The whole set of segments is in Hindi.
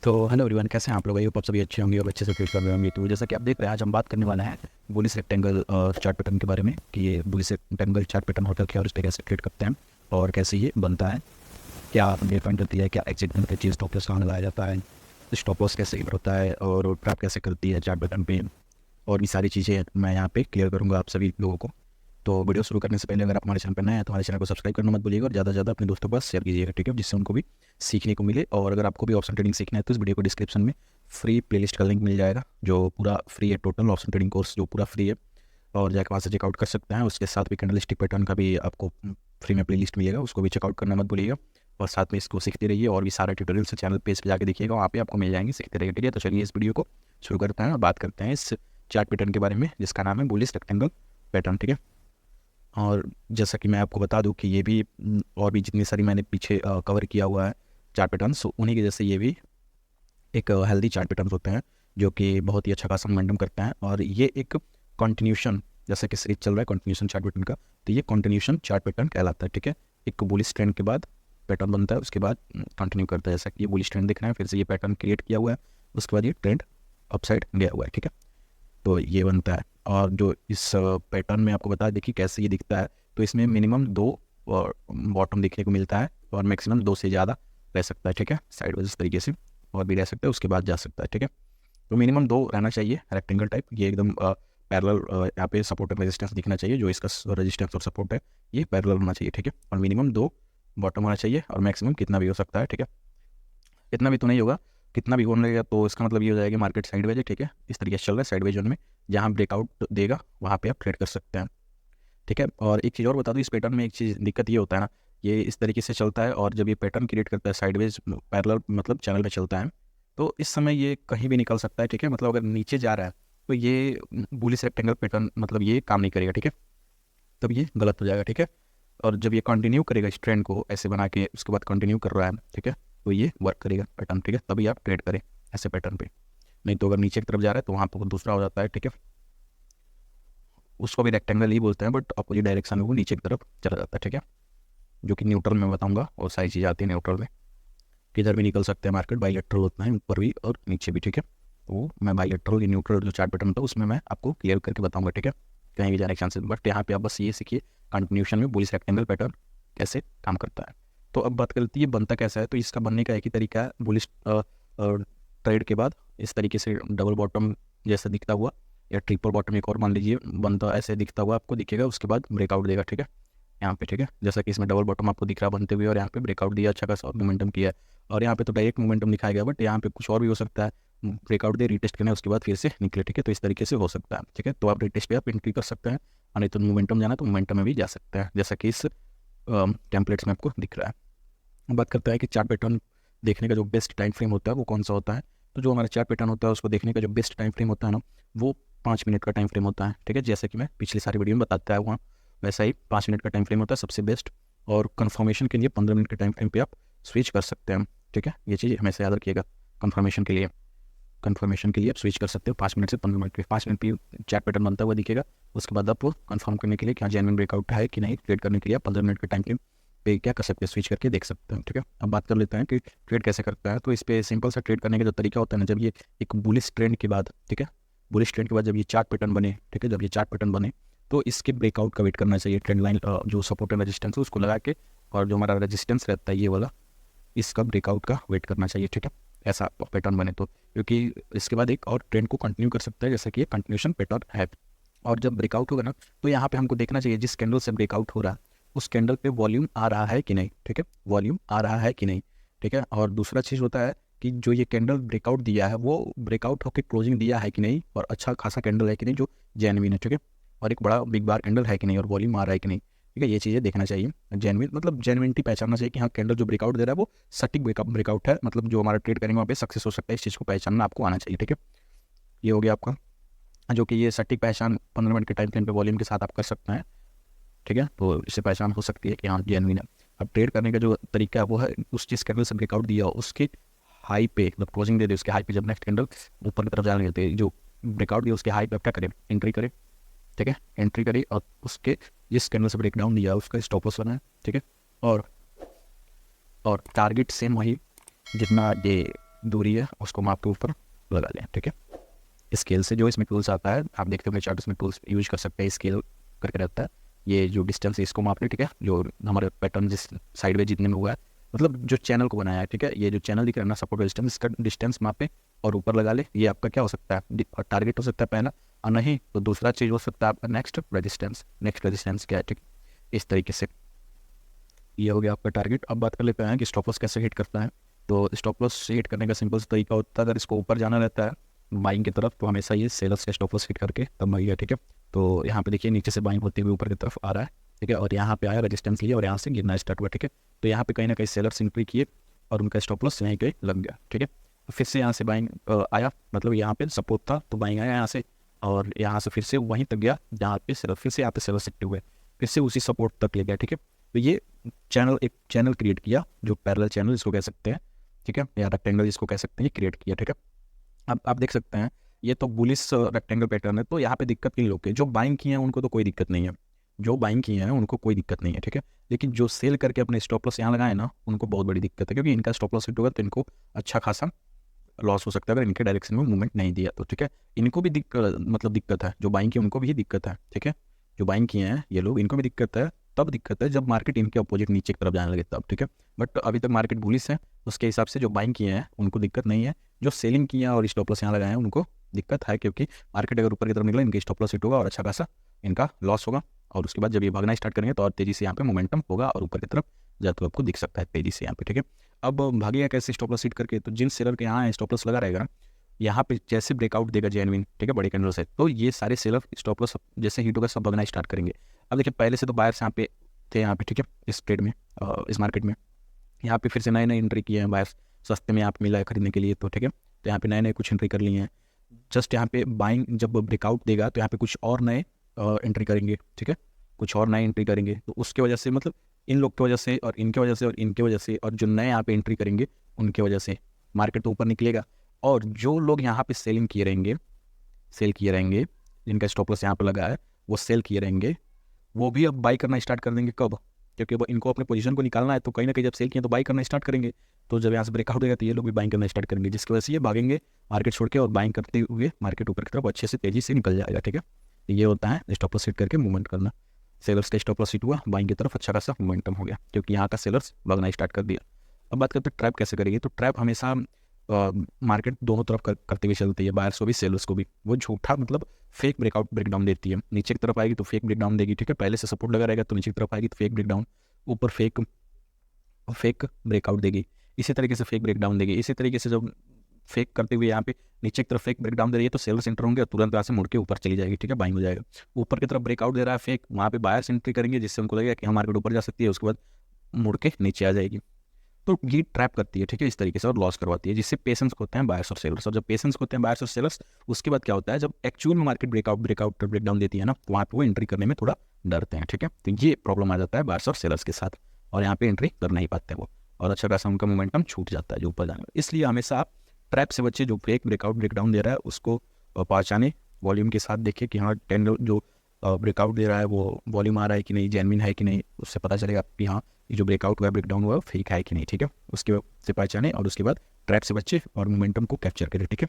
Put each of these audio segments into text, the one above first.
तो हेलो एवरीवन, कैसे हैं आप लोग? आई होप आप सभी अच्छे होंगे और अच्छे से ट्रीट कर रहे होंगे। तो जैसा कि आप देख रहे हैं, आज हम बात करने वाला है बुलिश रेक्टेंगल चार्ट पैटर्न के बारे में कि ये बुलिश रेक्टेंगल चार्ट पैटर्न होता है क्या और इस पर कैसे ट्रीट करते हैं और कैसे ये बनता है, क्या डिफाइन करती है, क्या एग्जिट करती है, स्टॉप लॉस कहाँ लगाया जाता है, स्टॉप लॉस कैसे होता है और ट्रैप कैसे करती है चार्ट पैटर्न पे, और भी सारी चीज़ें मैं यहाँ पे क्लियर करूँगा आप सभी लोगों को। तो वीडियो शुरू करने से पहले अगर आप हमारे चैनल पर नए हैं तो हमारे चैनल को सब्सक्राइब करना मत भूलिएगा और ज़्यादा से ज़्यादा अपने दोस्तों के पास शेयर कीजिएगा, ठीक है, जिससे उनको भी सीखने को मिले। और अगर आपको भी ऑप्शन ट्रेडिंग सीखना है तो इस वीडियो को डिस्क्रिप्शन में फ्री प्लेलिस्ट का लिंक मिल जाएगा, जो पूरा फ्री है। टोटल ऑप्शन ट्रेडिंग कोर्स जो पूरा फ्री है और जाकर वहाँ से चेकआउट कर सकते हैं। उसके साथ भी कैंडलस्टिक पैटर्न का भी आपको फ्री में प्लेलिस्ट मिलेगा, उसको भी चेकआउट करना मत भूलिएगा। और साथ में इसको सीखते रहिए और भी सारे ट्यूटोरियल्स चैनल पेज पे जाकर देखिएगा, वहाँ पे आपको मिल जाएंगे, सीखते रहिए, ठीक है। तो चलिए इस वीडियो को शुरू करते हैं और बात करते हैं इस चार्ट पैटर्न के बारे में जिसका नाम है बुलिश रेक्टेंगल पैटर्न, ठीक है। और जैसा कि मैं आपको बता दूं कि ये भी और भी जितनी सारी मैंने पीछे कवर किया हुआ है चार्ट पैटर्न, सो उन्हीं की जैसे ये भी एक हेल्दी चार्ट पैटर्न होते हैं जो कि बहुत ही अच्छा खासा मोमेंटम करते हैं। और ये एक कंटिन्यूशन, जैसे कि सीरीज चल रहा है कंटिन्यूशन चार्ट पैटर्न का, तो ये कंटिन्यूशन चार्ट पैटर्न कहलाता है, ठीक है। एक बुलिश ट्रेंड के बाद पैटर्न बनता है, उसके बाद कंटिन्यू करता है। जैसा कि ये बुलिश ट्रेंड दिख रहा है, फिर से ये पैटर्न क्रिएट किया हुआ है, उसके बाद ये ट्रेंड अपसाइड गया हुआ है, ठीक है। तो ये बनता है। और जो इस पैटर्न में आपको बता देखिए कैसे ये दिखता है, तो इसमें मिनिमम 2 बॉटम देखने को मिलता है और मैक्सिमम 2 से ज़्यादा रह सकता है, ठीक है। साइड इस तरीके से और भी रह सकता है, उसके बाद जा सकता है, ठीक है। तो मिनिमम 2 रहना चाहिए रेक्टेंगल टाइप। ये एकदम पैरेलल, यहाँ पे सपोर्ट और रेजिस्टेंस दिखना चाहिए, जो इसका रेजिस्टेंस और सपोर्ट है ये पैरेलल होना चाहिए, ठीक है। और मिनिमम 2 बॉटम होना चाहिए और मैक्सिमम कितना भी हो सकता है, ठीक है। इतना भी तो नहीं होगा, कितना भी होने लगेगा तो इसका मतलब ये हो जाएगा कि मार्केट साइडवेज है, ठीक है। इस तरीके से चल रहा है साइडवेज जोन में, जहाँ ब्रेकआउट देगा वहाँ पे आप ट्रेड कर सकते हैं, ठीक है। और एक चीज़ और बता दूँ, इस पैटर्न में एक चीज़ दिक्कत ये होता है ना, ये इस तरीके से चलता है और जब ये पैटर्न क्रिएट करता है साइडवेज पैरेलल मतलब चैनल में चलता है, तो इस समय ये कहीं भी निकल सकता है, ठीक है। मतलब अगर नीचे जा रहा है तो ये बुलिश रेक्टेंगल पैटर्न मतलब ये काम नहीं करेगा, ठीक है, तब ये गलत हो जाएगा, ठीक है। और जब ये कंटिन्यू करेगा इस ट्रेंड को ऐसे बना के, उसके बाद कंटिन्यू कर रहा है, ठीक है, तो ये वर्क करेगा पैटर्न, ठीक है, तभी आप ट्रेड करें ऐसे पैटर्न पे। नहीं तो अगर नीचे की तरफ जा रहा है तो वहाँ पर दूसरा हो जाता है, ठीक है। उसको भी रेक्टेंगल ही बोलते हैं, बट अपोजिट डायरेक्शन में वो नीचे की तरफ चला जाता है, ठीक है, जो कि न्यूट्रल में बताऊंगा। और सारी चीज़ें आती है न्यूट्रल में, किधर भी निकल सकते हैं मार्केट, बाईलेटरल होता है ऊपर भी और नीचे भी, ठीक है। तो मैं बाईलेटरल या न्यूट्रल जो चार्ट पैटर्न होता है उसमें मैं आपको क्लियर करके बताऊंगा, ठीक है, कहीं भी जाने के चांसेस। बट यहाँ पे आप बस ये सीखिए कंटिन्यूशन में बुलिश रेक्टेंगल पैटर्न कैसे काम करता है। तो अब बात करती है बनता कैसा है, तो इसका बनने का एक ही तरीका है। बुलिश ट्रेड के बाद इस तरीके से डबल बॉटम जैसा दिखता हुआ या ट्रिपल बॉटम एक और मान लीजिए बनता ऐसे दिखता हुआ आपको दिखेगा, उसके बाद ब्रेकआउट देगा, ठीक है, यहाँ पे, ठीक है। जैसा कि इसमें डबल बॉटम आपको दिख रहा बनते हुए और यहाँ पे ब्रेकआउट दिया, अच्छा खासा मोमेंटम किया है। और यहाँ पे तो डायरेक्ट मोमेंटम दिखाया गया, बट यहाँ पे कुछ और भी हो सकता है, ब्रेकआउट दे रीटेस्ट करना है उसके बाद फिर से निकले, ठीक है। तो इस तरीके से हो सकता है, ठीक है। तो आप रीटेस्ट पे आप एंट्री कर सकते हैं और नहीं तो मोमेंटम जाना तो मोमेंटम में भी जा सकते हैं, जैसा कि इस टेम्पलेट्स में आपको दिख रहा है। अब बात करते हैं कि चार्ट पैटर्न देखने का जो बेस्ट टाइम फ्रेम होता है वो कौन सा होता है। तो जो हमारा चार्ट पैटर्न होता है उसको देखने का जो बेस्ट टाइम फ्रेम होता है ना, वो 5 मिनट का टाइम फ्रेम होता है, ठीक है। जैसे कि मैं पिछली सारी वीडियो में बताता है वहाँ, वैसा ही 5 मिनट का टाइम फ्रेम होता है सबसे बेस्ट। और कन्फर्मेशन के लिए 15 मिनट के टाइम फ्रेम पे आप स्विच कर सकते हैं, ठीक है। ये चीज़ हमेशा याद रखिएगा, कन्फर्मेशन के लिए आप स्विच कर सकते हो 5 मिनट से 15 मिनट के। 5 मिनट पे चार्ट पैटर्न बनता हुआ दिखेगा, उसके बाद आप कंफर्म करने के लिए क्या जेन्युइन ब्रेकआउट है कि नहीं, ट्रेड करने के लिए आप 15 मिनट के टाइम फ्रेम पे क्या कर सकते हैं, स्विच करके देख सकते हैं, ठीक है। अब बात कर लेते हैं कि ट्रेड कैसे करता है। तो इस पर सिंपल सा ट्रेड करने का जो तरीका होता है ना, जब ये एक बुलिश ट्रेंड के बाद, ठीक है, बुलिश ट्रेंड के बाद जब ये चार्ट पैटर्न बने, ठीक है, जब ये चार्ट पैटर्न बने तो इसके ब्रेकआउट का वेट करना चाहिए। ट्रेंड लाइन जो सपोर्ट एंड रेजिस्टेंस है उसको लगा के, और जो हमारा रेजिस्टेंस रहता है ये वाला, इसका ब्रेकआउट का वेट करना चाहिए, ठीक है, ऐसा पैटर्न बने तो। क्योंकि इसके बाद एक और ट्रेंड को कंटिन्यू कर सकता है, जैसा कि ये कंटिन्यूशन पैटर्न है। और जब ब्रेकआउट होगा ना तो यहाँ पे हमको देखना चाहिए जिस कैंडल से ब्रेकआउट हो रहा है उस कैंडल पे वॉल्यूम आ रहा है कि नहीं, ठीक है, वॉल्यूम आ रहा है कि नहीं, ठीक है। और दूसरा चीज़ होता है कि जो ये कैंडल ब्रेकआउट दिया है वो ब्रेकआउट होकर क्लोजिंग दिया है कि नहीं, और अच्छा खासा कैंडल है कि नहीं जो जेन्युइन है, ठीक है। और एक बड़ा बिग बार कैंडल है कि नहीं और वॉल्यूम आ रहा है कि नहीं, ठीक है। ये चीज़ें देखना चाहिए, जेन्युइन मतलब जेन्युइनिटी पहचानना चाहिए कि हाँ कैंडल जो ब्रेकआउट दे रहा है वो सटीक ब्रेकआउट है, मतलब जो हमारा ट्रेड करेंगे वहाँ पे सक्सेस हो सकता है, इस चीज़ को पहचानना आपको आना चाहिए, ठीक है। ये हो गया आपका, जो कि ये सटीक पहचान 15 मिनट के टाइम फ्रेम पे वॉल्यूम के साथ आप कर सकते हैं, ठीक है। तो इससे पहचान हो सकती है कि हाँ जेन्युइन है। अब ट्रेड करने का जो तरीका है वो है उस जिस कैंडल से ब्रेकआउट दिया हो उसके हाई पे, मतलब क्लोजिंग दे दे उसके हाई पे, जब नेक्स्ट कैंडल ऊपर की तरफ जाने लगते हैं, जो ब्रेकआउट दिया उसके हाई पे आप क्या करें, एंट्री करें, ठीक है, एंट्री करी और उसके जिस कैंडल से ब्रेकडाउन दिया उसका स्टॉप लॉस बनाए, ठीक है। और टारगेट सेम वही जितना ये दूरी है उसको माप के ऊपर लगा लें, ठीक है। स्केल से जो इसमें टूल्स आता है, आप देखते होंगे चार्ट, इसमें टूल्स यूज कर सकते हैं, स्केल करके रहता है। ये जो डिस्टेंस है इसको माप लें, ठीक है। जो हमारे पैटर्न जिस साइड में जितने में हुआ है, मतलब जो चैनल को बनाया है, ठीक है, ये जो चैनल दिख रहा है ना सपोर्ट रेजिस्टेंस, इसका डिस्टेंस मापे और ऊपर लगा ले। ये आपका क्या हो सकता है, टारगेट हो सकता है पहला, और नहीं तो दूसरा चीज़ हो सकता है आपका नेक्स्ट रेजिस्टेंस। नेक्स्ट रेजिस्टेंस क्या है, ठीक, इस तरीके से ये हो गया आपका टारगेट। अब बात कर लेते हैं कि स्टॉप लॉस कैसे हिट करता है। तो स्टॉप लॉस हिट करने का सिंपल सा तरीका होता है, अगर इसको ऊपर जाना रहता है बाइंग की तरफ, तो हमेशा ये सेलर्स का स्टॉप लॉस हिट करके तब भैया, ठीक है। तो यहाँ पे देखिए नीचे से बाइंग होते हुए ऊपर की तरफ आ रहा है, ठीक है, और यहाँ पे आया रेजिस्टेंस लिया और यहाँ से गिरना स्टार्ट हुआ, ठीक है। तो यहाँ पे कहीं ना कहीं सेलर्स एंट्री किए और उनका स्टॉप लॉस यहीं कहीं लग गया, ठीक है। फिर से यहाँ से बाइंग आया, मतलब यहाँ पे सपोर्ट था तो बाइंग आया यहाँ से, और यहाँ से फिर से वहीं तक गया जहाँ पे सेलर, फिर से यहाँ पे सेलर एक्टिव हुए, फिर से उसी सपोर्ट तक ले गया, ठीक है। तो ये एक चैनल क्रिएट किया, जो पैरेलल चैनल इसको कह सकते हैं, ठीक है, या रेक्टेंगल इसको कह सकते हैं, क्रिएट किया, ठीक है। अब आप देख सकते हैं ये तो बुलिश रेक्टेंगल पैटर्न है। तो यहाँ पे दिक्कत किन लोग की, जो बाइंग किए हैं उनको तो कोई दिक्कत नहीं है, जो बाइंग किए हैं उनको कोई दिक्कत नहीं है, ठीक है। लेकिन जो सेल करके अपने स्टॉप लॉस यहाँ लगाए ना, उनको बहुत बड़ी दिक्कत है, क्योंकि इनका स्टॉप लॉस हिट होगा तो इनको अच्छा खासा लॉस हो सकता है अगर इनके डायरेक्शन में मूवमेंट नहीं दिया तो, ठीक है। इनको भी दिक्कत है, जो बाइंग की उनको भी दिक्कत है, ठीक है। जो बाइंग किए हैं ये लोग, इनको भी दिक्कत है, तब दिक्कत है जब मार्केट इनके अपोजिट नीचे की तरफ जाने लगे तब, ठीक है। बट अभी तक मार्केट बुलिश है, उसके हिसाब से जो बाइंग किए हैं उनको दिक्कत नहीं है। जो सेलिंग किए हैं और स्टॉप लॉस यहाँ लगाए हैं उनको दिक्कत है, क्योंकि मार्केट अगर ऊपर की तरफ निकला इनके स्टॉप लॉस हिट होगा और अच्छा खासा इनका लॉस होगा, और उसके बाद जब ये भागना स्टार्ट करेंगे तो और तेज़ी से यहाँ पे मोमेंटम होगा और ऊपर की तरफ जाते हुए आपको दिख सकता है तेज़ी से यहाँ पे, ठीक है। अब भागेगा कैसे स्टॉप लॉस हिट करके, तो जिन सेलर के यहाँ स्टॉप लॉस लगा रहेगा ना, यहाँ पे जैसे ब्रेकआउट देगा जेन्युइन, ठीक है, बड़े कैंडल से, तो ये सारे सेलर स्टॉप लॉस जैसे हिट होगा सब भागना स्टार्ट करेंगे। अब देखिए पहले से तो बायर्स यहाँ पे थे, यहाँ पे, ठीक है, इस ट्रेड में, इस मार्केट में, यहाँ पे फिर से नए नए एंट्री किए हैं बायर्स, सस्ते में यहाँ पे मिला है खरीदने के लिए, तो ठीक है। तो यहाँ पे नए नए कुछ एंट्री कर लिए हैं। जस्ट यहाँ पे बाइंग जब ब्रेकआउट देगा तो यहाँ पे कुछ और नए एंट्री करेंगे, ठीक है, कुछ और नए एंट्री करेंगे। तो उसके वजह से, मतलब इन लोग की वजह से और इनके वजह से और इनके वजह से और जो नए यहाँ पे एंट्री करेंगे उनके वजह से मार्केट तो ऊपर निकलेगा। और जो लोग यहाँ पे सेलिंग किए रहेंगे, सेल किए रहेंगे, जिनका स्टॉप लॉस यहाँ पे लगा है वो सेल किए रहेंगे, वो भी अब बाई करना स्टार्ट कर देंगे। कब, क्योंकि वो इनको अपने पोजीशन को निकालना है, तो कहीं ना कहीं जब सेल किए तो बाई करना स्टार्ट करेंगे। तो जब यहाँ से ब्रेकआउट होगा तो ये लोग भी बाइंग करना स्टार्ट करेंगे, जिसकी वजह से ये भागेंगे मार्केट छोड़ के और बाइंग करते हुए मार्केट ऊपर की तरफ अच्छे से तेजी से निकल जाएगा, ठीक है। तो ये होता है स्टॉप लॉस हिट करके मूवमेंट करना। सेलर्स का स्टॉप लॉस हिट हुआ, बाइंग की तरफ अच्छा खासा मोमेंटम हो गया, क्योंकि यहाँ का सेलर्स भागना स्टार्ट कर दिया। अब बात करते हैं ट्रैप कैसे करेगी। तो ट्रैप हमेशा मार्केट दोनों तरफ करते हुए चलती है, बायर्स को भी सेलर्स को भी। वो झूठा मतलब फेक ब्रेकआउट ब्रेकडाउन देती है, नीचे की तरफ आएगी तो फेक ब्रेकडाउन देगी, ठीक है। पहले से सपोर्ट लगा रहेगा तो नीचे की तरफ आएगी तो फेक ब्रेकडाउन, ऊपर फेक ब्रेकआउट देगी, इसी तरीके से फेक ब्रेकडाउन देगी। इसी तरीके से जब फेक करते हुए यहाँ पे नीचे की तरफ फेक ब्रेकडाउन दे रही है तो सेलर्स एंटर होंगे और तुरंत यहाँ से मुड़ के ऊपर चली जाएगी, ठीक है, बाइंग हो जाएगा। ऊपर की तरफ ब्रेकआउट दे रहा है फेक, वहाँ पे बायर्स एंट्री करेंगे जिससे उनको लगेगा कि हम मार्केट ऊपर जा सकती है, उसके बाद मुड़ के नीचे आ जाएगी। तो ये ट्रैप करती है, ठीक है, इस तरीके से, और लॉस करवाती है, जिससे पेशेंस होते हैं बायर्स और सेलर्स। और जब पेशेंस होते हैं बायर्स और सेलर्स, उसके बाद क्या होता है, जब एक्चुअल में मार्केट ब्रेकआउट ब्रेकडाउन देती है ना, तो वहाँ पे वो एंट्री करने में थोड़ा डरते हैं, ठीक है। तो ये प्रॉब्लम आ जाता है बायर्स और सेलर्स के साथ, और यहाँ पे एंट्री कर नहीं पाते वो, और अच्छा खासा उनका मोमेंटम छूट जाता है जो ऊपर जाने में। इसलिए हमेशा आप ट्रैप से बच्चे, जो फेक ब्रेकआउट ब्रेकडाउन दे रहा है उसको पहचाने, वॉल्यूम के साथ देखे कि हाँ टेंडर जो ब्रेकआउट दे रहा है वो वॉल्यूम आ रहा है कि नहीं, जेन्युइन है कि नहीं, उससे पता चलेगा कि हाँ ये जो ब्रेकआउट हुआ ब्रेकडाउन हुआ फेक है कि नहीं, ठीक है। उसके से पहचाने और उसके बाद ट्रैप से बच्चे और मोमेंटम को कैप्चर करें, ठीक है।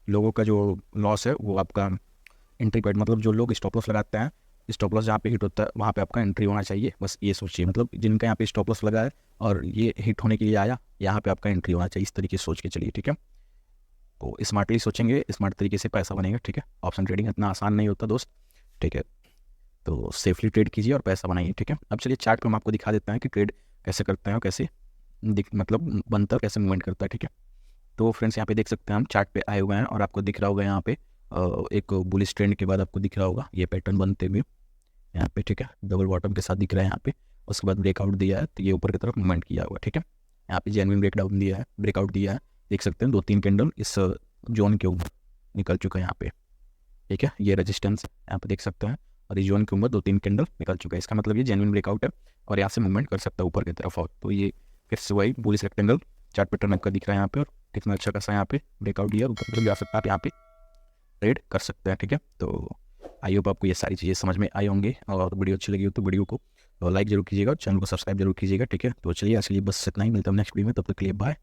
लोगों का जो लॉस है वो आपका एंट्री पॉइंट, मतलब जो लोग स्टॉप लॉस लगाते हैं, स्टॉप लॉस जहाँ पे हिट होता है वहाँ पे आपका एंट्री होना चाहिए, बस ये सोचिए। मतलब जिनका यहाँ पे स्टॉप लॉस लगा है और ये हिट होने के लिए आया, यहाँ पे आपका एंट्री होना चाहिए, इस तरीके से सोच के चलिए, ठीक है। तो स्मार्टली सोचेंगे, स्मार्ट तरीके से पैसा बनेगा, ठीक है। ऑप्शन ट्रेडिंग इतना आसान नहीं होता दोस्त, ठीक है। तो सेफली ट्रेड कीजिए और पैसा बनाइए, ठीक है। अब चलिए चार्ट पे हम आपको दिखा देते हैं कि ट्रेड कैसे करते हैं और कैसे मतलब बनता है, कैसे मूवमेंट करता है, ठीक है। तो फ्रेंड्स यहाँ पे देख सकते हैं हम चार्ट पे आए हुए हैं और आपको दिख रहा होगा यहाँ पे एक बुलिश ट्रेंड के बाद आपको दिख रहा होगा ये पैटर्न बनते हुए यहाँ पे, ठीक है, डबल बॉटम के साथ दिख रहा है यहाँ पे। उसके बाद ब्रेकआउट दिया है तो ये ऊपर की तरफ मूवमेंट किया हुआ, ठीक है। यहाँ पे जेन्युइन ब्रेकडाउन दिया है, ब्रेकआउट दिया है, देख सकते हैं 2-3 कैंडल इस जोन के ऊपर निकल चुका है यहाँ पे, ठीक है। ये रेजिस्टेंस यहाँ पे देख सकते हैं और इस जोन के ऊपर 2-3 कैंडल निकल चुका है, इसका मतलब ये जेन्युइन ब्रेकआउट है और यहाँ से मूवमेंट कर सकता है ऊपर की तरफ। और तो ये फिर से वही बुलिश रेक्टेंगल चार्ट पैटर्न आपका दिख रहा है यहाँ पे, और कितना अच्छा खासा यहाँ पे ब्रेकआउट दिया, ऊपर की तरफ जा सकता है, आप यहाँ पे ट्रेड कर सकते हैं, ठीक है। तो आई होप आपको ये सारी चीज़ें समझ में आई होंगी, और वीडियो अच्छी लगी हो तो वीडियो को लाइक जरूर कीजिएगा और चैनल को सब्सक्राइब जरूर कीजिएगा, ठीक है। तो चलिए आज के लिए बस इतना ही, मिलता हूँ नेक्स्ट वीडियो में, तब तक के लिए बाय।